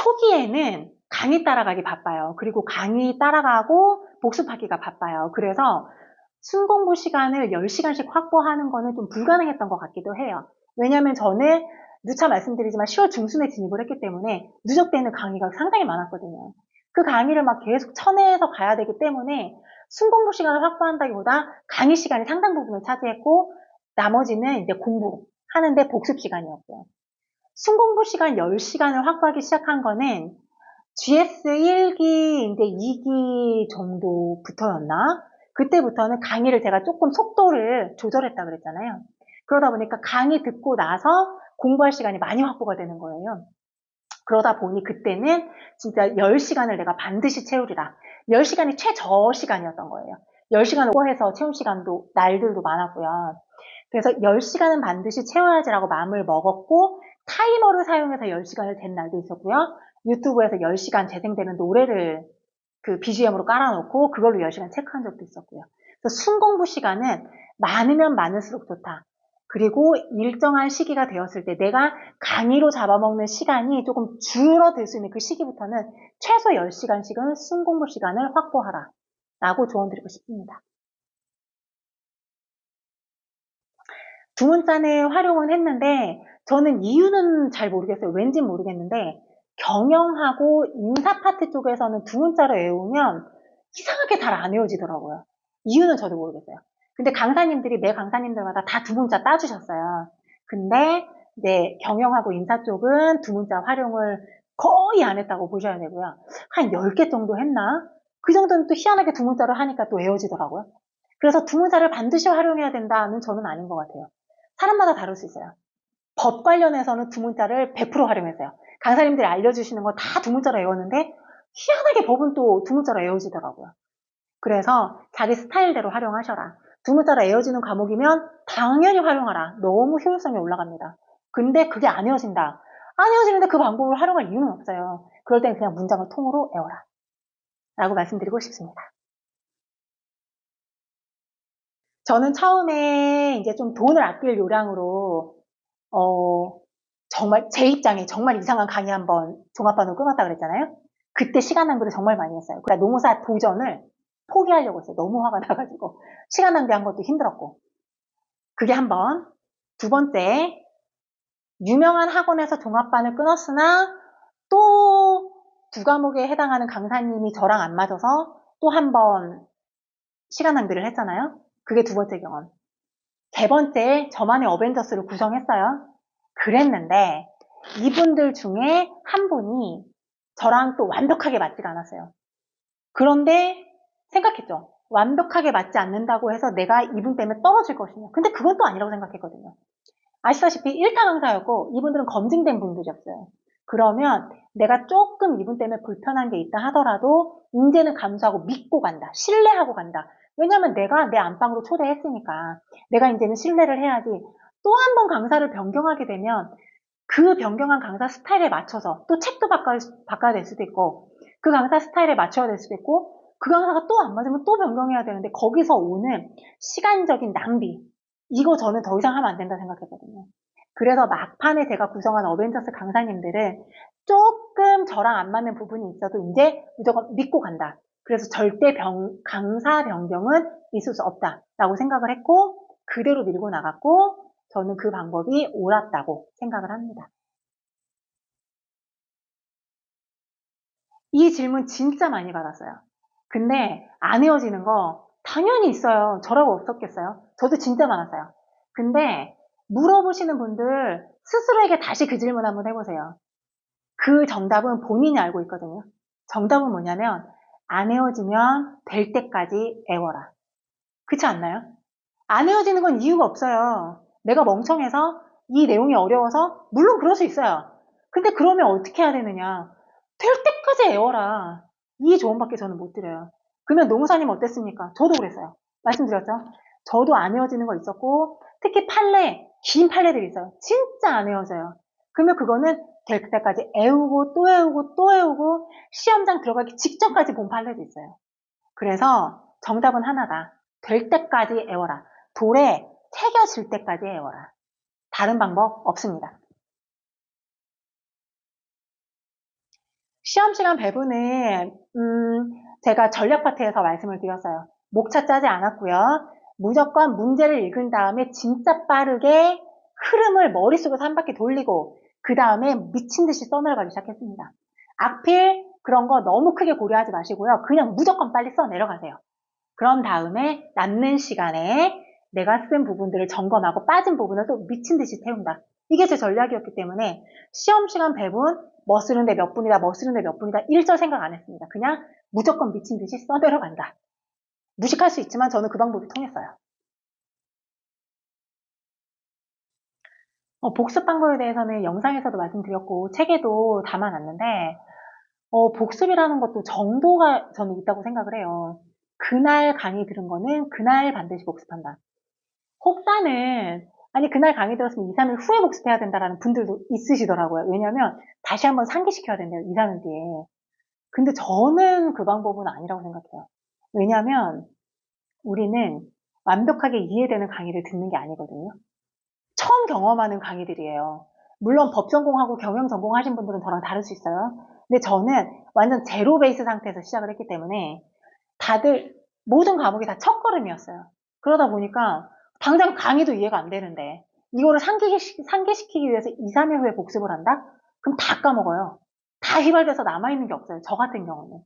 초기에는 강의 따라가기 바빠요. 그리고 강의 따라가고 복습하기가 바빠요. 그래서 순공부 시간을 10시간씩 확보하는 거는 좀 불가능했던 것 같기도 해요. 왜냐하면 저는 누차 말씀드리지만 10월 중순에 진입을 했기 때문에 누적되는 강의가 상당히 많았거든요. 그 강의를 막 계속 쳐내서 가야 되기 때문에 순공부 시간을 확보한다기보다 강의 시간이 상당 부분을 차지했고 나머지는 이제 공부하는데 복습 시간이었고요. 순공부 시간 10시간을 확보하기 시작한 거는 GS 1기, 이제 2기 정도부터였나? 그때부터는 강의를 제가 조금 속도를 조절했다 그랬잖아요. 그러다 보니까 강의 듣고 나서 공부할 시간이 많이 확보가 되는 거예요. 그러다 보니 그때는 진짜 10시간을 내가 반드시 채우리라. 10시간이 최저 시간이었던 거예요. 10시간을 오버해서 채운 시간도, 날들도 많았고요. 그래서 10시간은 반드시 채워야지라고 마음을 먹었고, 타이머를 사용해서 10시간을 잰 날도 있었고요. 유튜브에서 10시간 재생되는 노래를 그 BGM으로 깔아놓고 그걸로 10시간 체크한 적도 있었고요. 그래서 순공부 시간은 많으면 많을수록 좋다. 그리고 일정한 시기가 되었을 때 내가 강의로 잡아먹는 시간이 조금 줄어들 수 있는 그 시기부터는 최소 10시간씩은 순공부 시간을 확보하라 라고 조언드리고 싶습니다. 두문자는 활용은 했는데 저는 이유는 잘 모르겠어요. 왠진 모르겠는데 경영하고 인사 파트 쪽에서는 두문자로 외우면 이상하게 잘 안 외워지더라고요. 이유는 저도 모르겠어요. 근데 강사님들이 매 강사님들마다 다 두문자 따주셨어요. 근데 이제 경영하고 인사 쪽은 두문자 활용을 거의 안 했다고 보셔야 되고요. 한 10개 정도 했나? 그 정도는 또 희한하게 두문자를 하니까 또 외워지더라고요. 그래서 두문자를 반드시 활용해야 된다는 저는 아닌 것 같아요. 사람마다 다를 수 있어요. 법 관련해서는 두문자를 100% 활용했어요. 강사님들이 알려주시는 거 다 두문자로 외웠는데 희한하게 법은 또 두문자로 외워지더라고요. 그래서 자기 스타일대로 활용하셔라. 두문자로 외워지는 과목이면 당연히 활용하라. 너무 효율성이 올라갑니다. 근데 그게 안 외워진다. 안 외워지는데 그 방법을 활용할 이유는 없어요. 그럴 땐 그냥 문장을 통으로 외워라. 라고 말씀드리고 싶습니다. 저는 처음에 이제 좀 돈을 아낄 요량으로 정말 제 입장에 정말 이상한 강의 한번 종합반으로 끊었다 그랬잖아요. 그때 시간 낭비를 정말 많이 했어요. 그러니까 노무사 도전을 포기하려고 했어요. 너무 화가 나가지고. 시간 낭비한 것도 힘들었고. 그게 한 번. 두 번째, 유명한 학원에서 종합반을 끊었으나 또 두 과목에 해당하는 강사님이 저랑 안 맞아서 또 한 번 시간 낭비를 했잖아요. 그게 두 번째 경험. 세 번째, 저만의 어벤져스를 구성했어요. 그랬는데 이분들 중에 한 분이 저랑 또 완벽하게 맞지가 않았어요. 그런데 생각했죠. 완벽하게 맞지 않는다고 해서 내가 이분 때문에 떨어질 것이냐. 근데 그건 또 아니라고 생각했거든요. 아시다시피 1타 강사였고 이분들은 검증된 분들이었어요. 그러면 내가 조금 이분 때문에 불편한 게 있다 하더라도 이제는 감수하고 믿고 간다. 신뢰하고 간다. 왜냐면 내가 내 안방으로 초대했으니까 내가 이제는 신뢰를 해야지. 또 한 번 강사를 변경하게 되면 그 변경한 강사 스타일에 맞춰서 또 책도 바꿔야 될 수도 있고 그 강사 스타일에 맞춰야 될 수도 있고 그 강사가 또 안 맞으면 또 변경해야 되는데 거기서 오는 시간적인 낭비 이거 저는 더 이상 하면 안 된다 생각했거든요. 그래서 막판에 제가 구성한 어벤져스 강사님들은 조금 저랑 안 맞는 부분이 있어도 이제 무조건 믿고 간다. 그래서 절대 강사 변경은 있을 수 없다라고 생각을 했고 그대로 밀고 나갔고 저는 그 방법이 옳았다고 생각을 합니다. 이 질문 진짜 많이 받았어요. 근데 안 헤어지는 거 당연히 있어요. 저라고 없었겠어요? 저도 진짜 많았어요. 근데 물어보시는 분들 스스로에게 다시 그 질문 한번 해보세요. 그 정답은 본인이 알고 있거든요. 정답은 뭐냐면 안 헤어지면 될 때까지 애워라. 그렇지 않나요? 안 헤어지는 건 이유가 없어요. 내가 멍청해서 이 내용이 어려워서 물론 그럴 수 있어요. 근데 그러면 어떻게 해야 되느냐? 될 때까지 애워라. 이 조언밖에 저는 못 드려요. 그러면 노무사님 어땠습니까? 저도 그랬어요. 말씀드렸죠? 저도 안 헤어지는 거 있었고 특히 판례, 긴 판례들이 있어요. 진짜 안 헤어져요. 그러면 그거는 될 때까지 애우고 또 애우고 또 애우고 시험장 들어가기 직전까지 본 판례도 있어요. 그래서 정답은 하나다. 될 때까지 애워라. 돌에 새겨질 때까지 애워라. 다른 방법 없습니다. 시험 시간 배분은 제가 전략 파트에서 말씀을 드렸어요. 목차 짜지 않았고요. 무조건 문제를 읽은 다음에 진짜 빠르게 흐름을 머릿속에서 한 바퀴 돌리고 그 다음에 미친 듯이 써내려가기 시작했습니다. 악필 그런 거 너무 크게 고려하지 마시고요. 그냥 무조건 빨리 써내려가세요. 그런 다음에 남는 시간에 내가 쓴 부분들을 점검하고 빠진 부분을 또 미친 듯이 태운다. 이게 제 전략이었기 때문에 시험 시간 배분 뭐 쓰는데 몇 분이다, 뭐 쓰는데 몇 분이다 일절 생각 안 했습니다. 그냥 무조건 미친 듯이 써내려간다. 무식할 수 있지만 저는 그 방법이 통했어요. 복습한 거에 대해서는 영상에서도 말씀드렸고 책에도 담아놨는데 복습이라는 것도 정도가 저는 있다고 생각을 해요. 그날 강의 들은 거는 그날 반드시 복습한다. 혹자는 아니 그날 강의 들었으면 2, 3일 후에 복습해야 된다라는 분들도 있으시더라고요. 왜냐하면 다시 한번 상기시켜야 된대요. 2, 3일 뒤에. 근데 저는 그 방법은 아니라고 생각해요. 왜냐하면 우리는 완벽하게 이해되는 강의를 듣는 게 아니거든요. 처음 경험하는 강의들이에요. 물론 법 전공하고 경영 전공하신 분들은 저랑 다를 수 있어요. 근데 저는 완전 제로 베이스 상태에서 시작을 했기 때문에 다들 모든 과목이 다 첫걸음이었어요. 그러다 보니까 당장 강의도 이해가 안 되는데 이거를 상기시키기 위해서 2, 3일 후에 복습을 한다? 그럼 다 까먹어요. 다 휘발돼서 남아있는 게 없어요. 저 같은 경우는.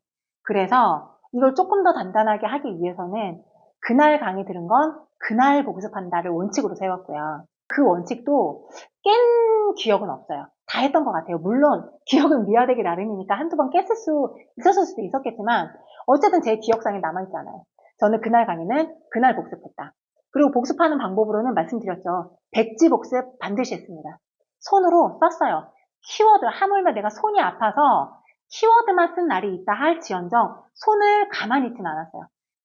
그래서 이걸 조금 더 단단하게 하기 위해서는 그날 강의 들은 건 그날 복습한다를 원칙으로 세웠고요. 그 원칙도 깬 기억은 없어요. 다 했던 것 같아요. 물론 기억은 미화되기 나름이니까 한두 번 깼을 수 있었을 수도 있었겠지만 어쨌든 제 기억상에 남아있잖아요. 저는 그날 강의는 그날 복습했다. 그리고 복습하는 방법으로는 말씀드렸죠. 백지 복습 반드시 했습니다. 손으로 썼어요. 키워드 하물며 내가 손이 아파서 키워드만 쓴 날이 있다 할지언정 손을 가만히 있진 않았어요.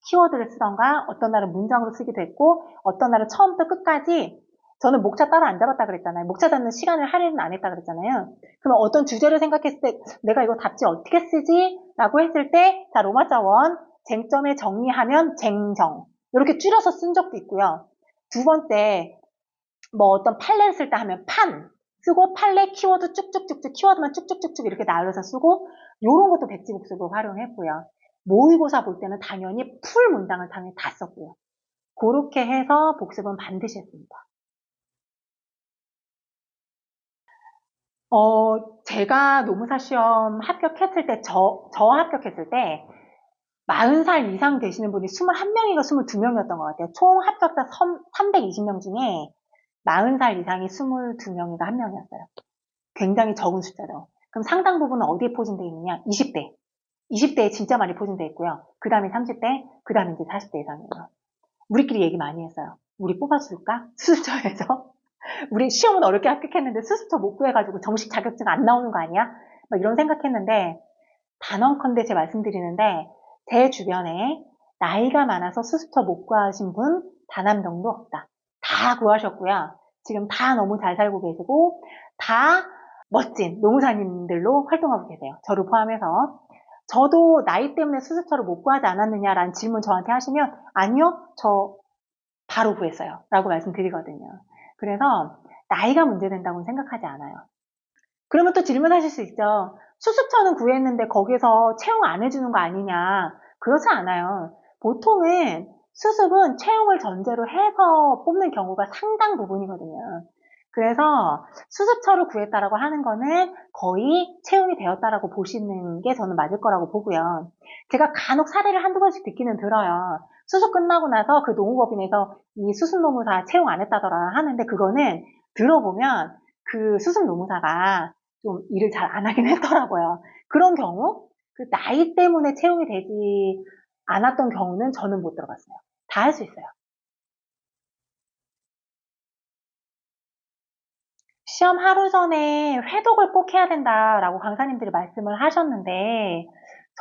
키워드를 쓰던가 어떤 날은 문장으로 쓰기도 했고 어떤 날은 처음부터 끝까지 저는 목차 따로 안 잡았다 그랬잖아요. 목차 잡는 시간을 할애는 안 했다 그랬잖아요. 그럼 어떤 주제를 생각했을 때 내가 이거 답지 어떻게 쓰지? 라고 했을 때 자 로마자 원 쟁점에 정리하면 쟁정 이렇게 줄여서 쓴 적도 있고요. 두 번째 뭐 어떤 판례를 쓸 때 하면 판 쓰고 판례 키워드 쭉쭉쭉쭉 키워드만 쭉쭉쭉쭉 이렇게 나열해서 쓰고 이런 것도 백지복습으로 활용했고요. 모의고사 볼 때는 당연히 풀 문장을 당연히 다 썼고요. 그렇게 해서 복습은 반드시 했습니다. 제가 노무사 시험 합격했을 때, 저 합격했을 때, 40살 이상 되시는 분이 21명인가 22명이었던 것 같아요. 총 합격자 320명 중에 40살 이상이 22명인가 1명이었어요. 굉장히 적은 숫자죠. 그럼 상당 부분은 어디에 포진되어 있느냐? 20대. 20대에 진짜 많이 포진되어 있고요. 그 다음에 30대, 그 다음에 이제 40대 이상이에요. 우리끼리 얘기 많이 했어요. 우리 뽑아줄까? 수습처에서. 우리 시험은 어렵게 합격했는데 수습처 못 구해가지고 정식 자격증 안 나오는 거 아니야? 막 이런 생각했는데 단언컨대 제 말씀드리는데 제 주변에 나이가 많아서 수습처 못 구하신 분 단 한 명도 없다. 다 구하셨고요. 지금 다 너무 잘 살고 계시고 다 멋진 노무사님들로 활동하고 계세요. 저를 포함해서. 저도 나이 때문에 수습처를 못 구하지 않았느냐라는 질문 저한테 하시면 아니요, 저 바로 구했어요. 라고 말씀드리거든요. 그래서 나이가 문제된다고는 생각하지 않아요. 그러면 또 질문하실 수 있죠. 수습처는 구했는데 거기서 채용 안 해주는 거 아니냐. 그렇지 않아요. 보통은 수습은 채용을 전제로 해서 뽑는 경우가 상당 부분이거든요. 그래서 수습처를 구했다라고 하는 거는 거의 채용이 되었다라고 보시는 게 저는 맞을 거라고 보고요. 제가 간혹 사례를 한두 번씩 듣기는 들어요. 수습 끝나고 나서 그 노무법인에서 이 수습노무사 채용 안 했다더라 하는데 그거는 들어보면 그 수습노무사가 좀 일을 잘 안 하긴 했더라고요. 그런 경우, 그 나이 때문에 채용이 되지 않았던 경우는 저는 못 들어봤어요. 다 할 수 있어요. 시험 하루 전에 회독을 꼭 해야 된다라고 강사님들이 말씀을 하셨는데,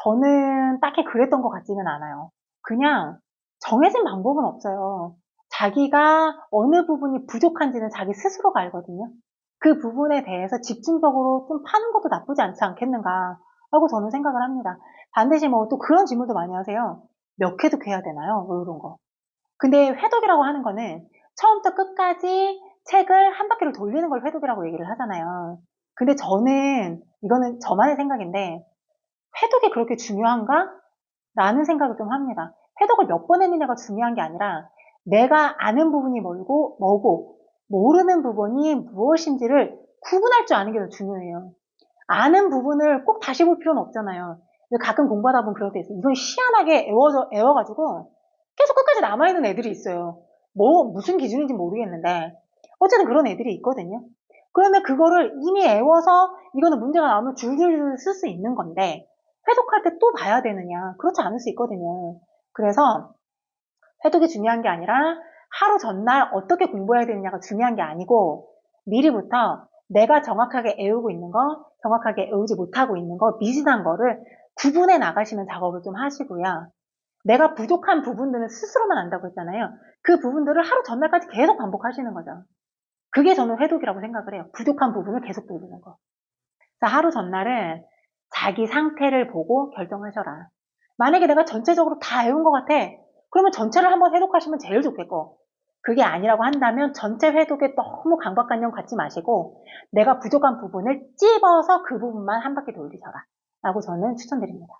저는 딱히 그랬던 것 같지는 않아요. 그냥 정해진 방법은 없어요. 자기가 어느 부분이 부족한지는 자기 스스로가 알거든요. 그 부분에 대해서 집중적으로 좀 파는 것도 나쁘지 않지 않겠는가 하고 저는 생각을 합니다. 반드시 뭐 또 그런 질문도 많이 하세요. 몇 회독 해야 되나요? 뭐 이런 거. 근데 회독이라고 하는 거는 처음부터 끝까지 책을 한 바퀴를 돌리는 걸 회독이라고 얘기를 하잖아요. 근데 저는 이거는 저만의 생각인데 회독이 그렇게 중요한가? 라는 생각을 좀 합니다. 회독을 몇 번 했느냐가 중요한 게 아니라 내가 아는 부분이 뭐고 모르는 부분이 무엇인지를 구분할 줄 아는 게 더 중요해요. 아는 부분을 꼭 다시 볼 필요는 없잖아요. 가끔 공부하다 보면 그럴 때 있어요. 이건 희한하게 애워가지고 계속 끝까지 남아있는 애들이 있어요. 무슨 기준인지 모르겠는데 어쨌든 그런 애들이 있거든요. 그러면 그거를 이미 애워서 이거는 문제가 나오면 줄줄줄 쓸 수 있는 건데 회독할 때 또 봐야 되느냐? 그렇지 않을 수 있거든요. 그래서 회독이 중요한 게 아니라 하루 전날 어떻게 공부해야 되느냐가 중요한 게 아니고 미리부터 내가 정확하게 애우고 있는 거, 정확하게 애우지 못하고 있는 거, 미진한 거를 구분해 나가시는 작업을 좀 하시고요. 내가 부족한 부분들은 스스로만 안다고 했잖아요. 그 부분들을 하루 전날까지 계속 반복하시는 거죠. 그게 저는 회독이라고 생각을 해요. 부족한 부분을 계속 돌리는 거. 그래서 하루 전날은 자기 상태를 보고 결정하셔라. 만약에 내가 전체적으로 다 외운 것 같아. 그러면 전체를 한번 회독하시면 제일 좋겠고 그게 아니라고 한다면 전체 회독에 너무 강박관념 갖지 마시고 내가 부족한 부분을 찝어서 그 부분만 한 바퀴 돌리셔라 라고 저는 추천드립니다.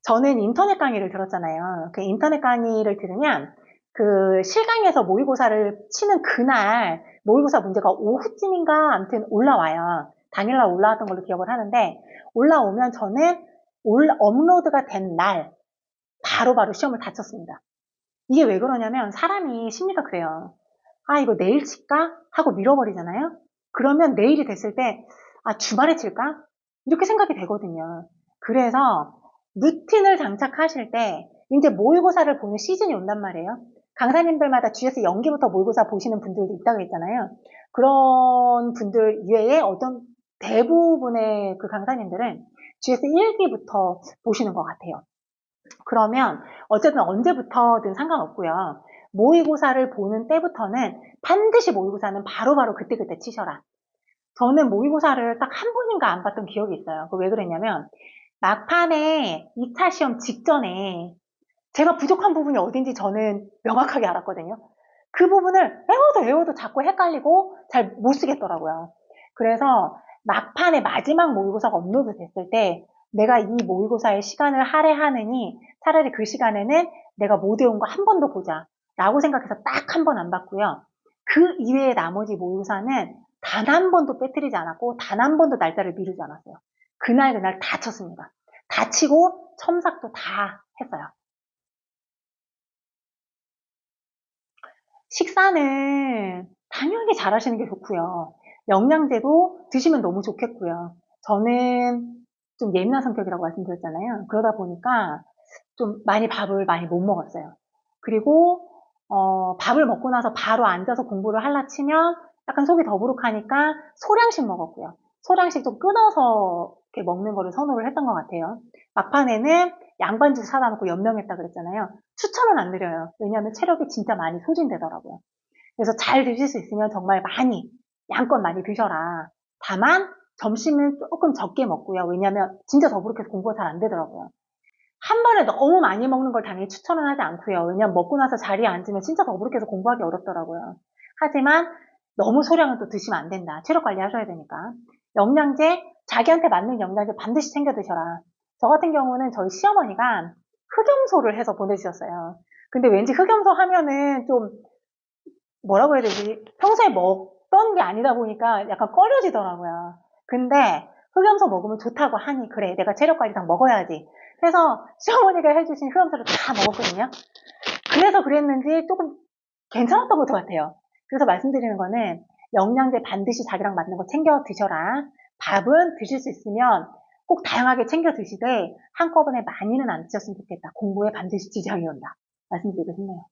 저는 인터넷 강의를 들었잖아요. 그 인터넷 강의를 들으면 그 실강에서 모의고사를 치는 그날 모의고사 문제가 오후쯤인가 아무튼 올라와요. 당일날 올라왔던 걸로 기억을 하는데 올라오면 저는 업로드가 된 날 바로바로 시험을 다 쳤습니다. 이게 왜 그러냐면 사람이 심리가 그래요. 아 이거 내일 칠까? 하고 밀어버리잖아요. 그러면 내일이 됐을 때 아 주말에 칠까? 이렇게 생각이 되거든요. 그래서 루틴을 장착하실 때 이제 모의고사를 보는 시즌이 온단 말이에요. 강사님들마다 GS 연기부터 모의고사 보시는 분들도 있다고 했잖아요. 그런 분들 이외에 어떤 대부분의 그 강사님들은 GS 1기부터 보시는 것 같아요. 그러면 어쨌든 언제부터든 상관없고요. 모의고사를 보는 때부터는 반드시 모의고사는 바로바로 그때그때 치셔라. 저는 모의고사를 딱 한 번인가 안 봤던 기억이 있어요. 왜 그랬냐면 막판에 2차 시험 직전에 제가 부족한 부분이 어딘지 저는 명확하게 알았거든요. 그 부분을 외워도 자꾸 헷갈리고 잘 못 쓰겠더라고요. 그래서 막판에 마지막 모의고사가 업로드 됐을 때 내가 이 모의고사에 시간을 할애하느니 차라리 그 시간에는 내가 못 외운 거 한 번 더 보자 라고 생각해서 딱 한 번 안 봤고요. 그 이외의 나머지 모의고사는 단 한 번도 빼뜨리지 않았고 단 한 번도 날짜를 미루지 않았어요. 그날 다 쳤습니다. 다 치고 첨삭도 다 했어요. 식사는 당연히 잘 하시는 게 좋고요. 영양제도 드시면 너무 좋겠고요. 저는 좀 예민한 성격이라고 말씀드렸잖아요. 그러다 보니까 좀 밥을 많이 못 먹었어요. 그리고 밥을 먹고 나서 바로 앉아서 공부를 하려 치면 약간 속이 더부룩하니까 소량씩 먹었고요. 소량씩 좀 끊어서 이렇게 먹는 거를 선호를 했던 것 같아요. 막판에는 양반죽 사다 놓고 연명했다 그랬잖아요. 추천은 안 드려요. 왜냐하면 체력이 진짜 많이 소진되더라고요. 그래서 잘 드실 수 있으면 정말 양껏 많이 드셔라. 다만 점심은 조금 적게 먹고요. 왜냐하면 진짜 더부룩해서 공부가 잘 안 되더라고요. 한 번에 너무 많이 먹는 걸 당연히 추천은 하지 않고요. 왜냐면 먹고 나서 자리에 앉으면 진짜 더부룩해서 공부하기 어렵더라고요. 하지만 너무 소량은 또 드시면 안 된다. 체력 관리 하셔야 되니까. 영양제, 자기한테 맞는 영양제 반드시 챙겨 드셔라. 저 같은 경우는 저희 시어머니가 흑염소를 해서 보내주셨어요. 근데 왠지 흑염소 하면은 좀 뭐라고 해야 되지? 평소에 먹던 게 아니다 보니까 약간 꺼려지더라고요. 근데 흑염소 먹으면 좋다고 하니 그래 내가 체력 관리상 먹어야지. 그래서 시어머니가 해주신 흑염소를 다 먹었거든요. 그래서 그랬는지 조금 괜찮았던 것 같아요. 그래서 말씀드리는 거는 영양제 반드시 자기랑 맞는 거 챙겨 드셔라. 밥은 드실 수 있으면 꼭 다양하게 챙겨 드시되 한꺼번에 많이는 안 드셨으면 좋겠다. 공부에 반드시 지장이 온다. 말씀드리고 싶네요.